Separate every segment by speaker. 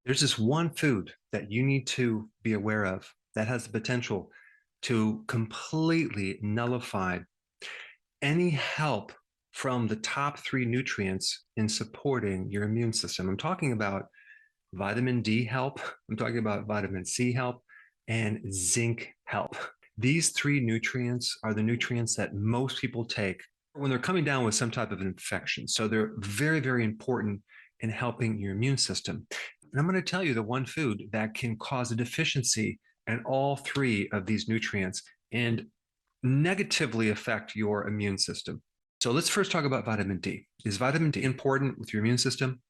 Speaker 1: There's this one food that you need to be aware of that has the potential to completely nullify any help from the top three nutrients in supporting your immune system. I'm talking about vitamin D help, I'm talking about vitamin C help, and zinc help. These three nutrients are the nutrients that most people take when they're coming down with some type of infection. So they're very, very important in helping your immune system. And I'm going to tell you the one food that can cause a deficiency in all three of these nutrients and negatively affect your immune system. So let's first talk about vitamin D. Is vitamin D important with your immune system?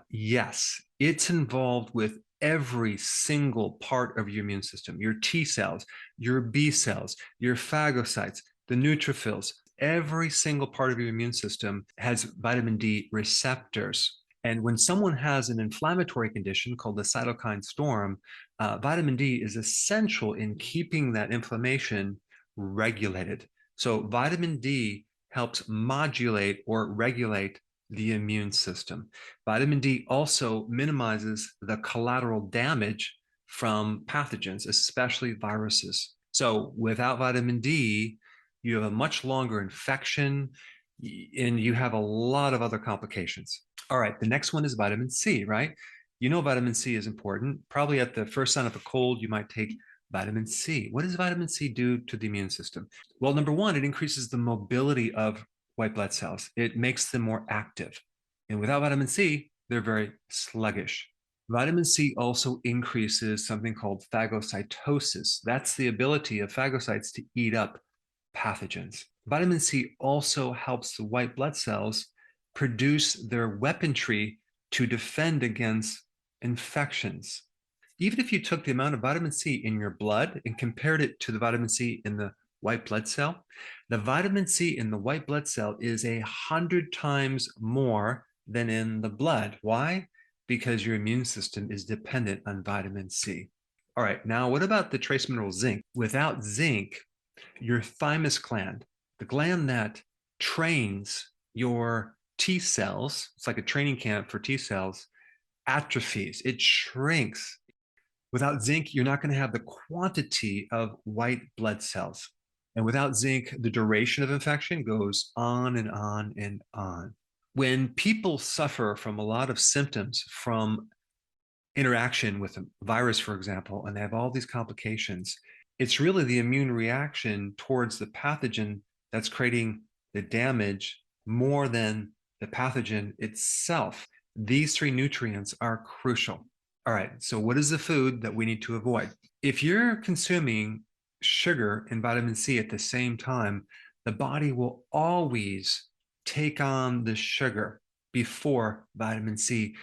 Speaker 1: Yes, it's involved with every single part of your immune system, your T cells, your B cells, your phagocytes, the neutrophils. Every single part of your immune system has vitamin D receptors. And when someone has an inflammatory condition called the cytokine storm, vitamin D is essential in keeping that inflammation regulated. So vitamin D helps modulate or regulate the immune system. Vitamin D also minimizes the collateral damage from pathogens, especially viruses. So without vitamin D, you have a much longer infection and you have a lot of other complications. All right, the next one is vitamin C, right? You know vitamin C is important. Probably at the first sign of a cold, you might take vitamin C. What does vitamin C do to the immune system? Well, number one, it increases the mobility of white blood cells. It makes them more active. And without vitamin C, they're very sluggish. Vitamin C also increases something called phagocytosis. That's the ability of phagocytes to eat up pathogens. Vitamin C also helps the white blood cells produce their weaponry to defend against infections. Even if you took the amount of vitamin C in your blood and compared it to the vitamin C in the white blood cell, the vitamin C in the white blood cell is 100 times more than in the blood. Why? Because your immune system is dependent on vitamin C. All right, now what about the trace mineral zinc? Without zinc, your thymus gland, the gland that trains your T cells, it's like a training camp for T cells, atrophies, it shrinks. Without zinc, you're not going to have the quantity of white blood cells. And without zinc, the duration of infection goes on and on and on. When people suffer from a lot of symptoms from interaction with a virus, for example, and they have all these complications, it's really the immune reaction towards the pathogen that's creating the damage more than the pathogen itself. These three nutrients are crucial. All right, so what is the food that we need to avoid? If you're consuming sugar and vitamin C at the same time, the body will always take on the sugar before vitamin C,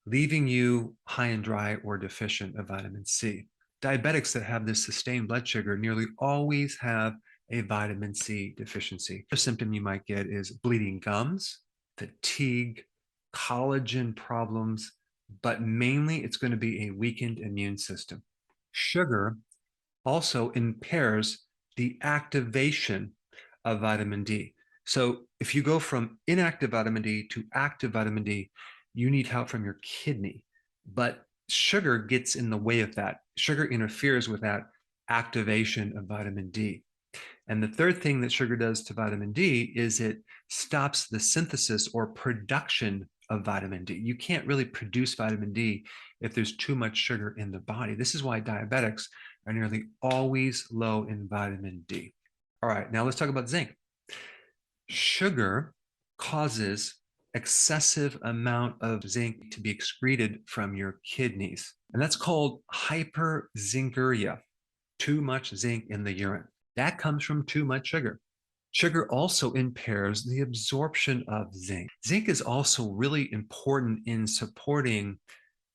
Speaker 1: leaving you high and dry or deficient of vitamin C. Diabetics that have this sustained blood sugar nearly always have a vitamin C deficiency. A symptom you might get is bleeding gums, fatigue, collagen problems, but mainly it's going to be a weakened immune system. Sugar also impairs the activation of vitamin D. So if you go from inactive vitamin D to active vitamin D, you need help from your kidney. But sugar gets in the way of that. Sugar interferes with that activation of vitamin D. And the third thing that sugar does to vitamin D is it stops the synthesis or production of vitamin D. You can't really produce vitamin D if there's too much sugar in the body. This is why diabetics are nearly always low in vitamin D. All right, now let's talk about zinc. Sugar causes excessive amount of zinc to be excreted from your kidneys, and that's called hyperzincuria, too much zinc in the urine. That comes from too much sugar. Sugar also impairs the absorption of zinc. Zinc is also really important in supporting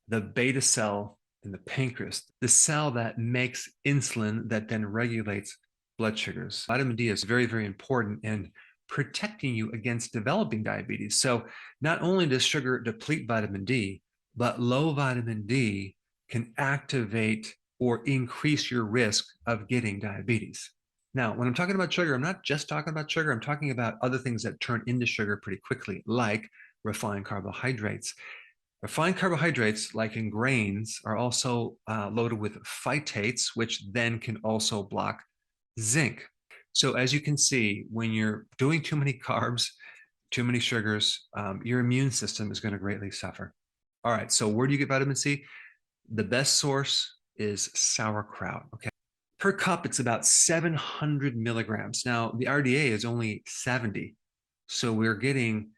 Speaker 1: the beta cell in the pancreas, the cell that makes insulin that then regulates blood sugars. Vitamin D is very, very important in protecting you against developing diabetes. So not only does sugar deplete vitamin D, but low vitamin D can activate or increase your risk of getting diabetes. Now, when I'm talking about sugar, I'm not just talking about sugar. I'm talking about other things that turn into sugar pretty quickly, like refined carbohydrates. Refined carbohydrates, like in grains, are also loaded with phytates, which then can also block zinc. So, as you can see, when you're doing too many carbs, too many sugars, your immune system is going to greatly suffer. All right, so where do you get vitamin C? The best source is sauerkraut. Okay. Per cup, it's about 700 milligrams. Now, the RDA is only 70. So we're getting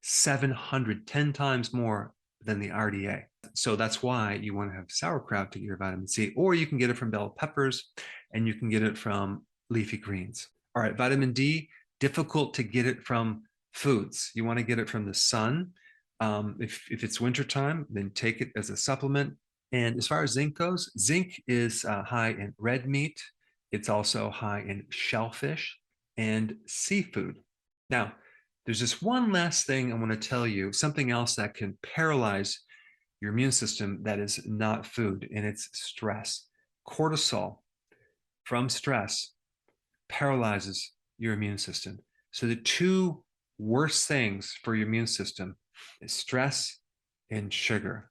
Speaker 1: 700, 10 times more than the RDA. So that's why you want to have sauerkraut to get your vitamin C, or you can get it from bell peppers and you can get it from leafy greens. All right, vitamin D, difficult to get it from foods. You want to get it from the sun. If it's wintertime, then take it as a supplement. And as far as zinc goes, zinc is high in red meat. It's also high in shellfish and seafood. Now, there's just one last thing I want to tell you, something else that can paralyze your immune system that is not food, and it's stress. Cortisol from stress paralyzes your immune system. So the two worst things for your immune system is stress and sugar.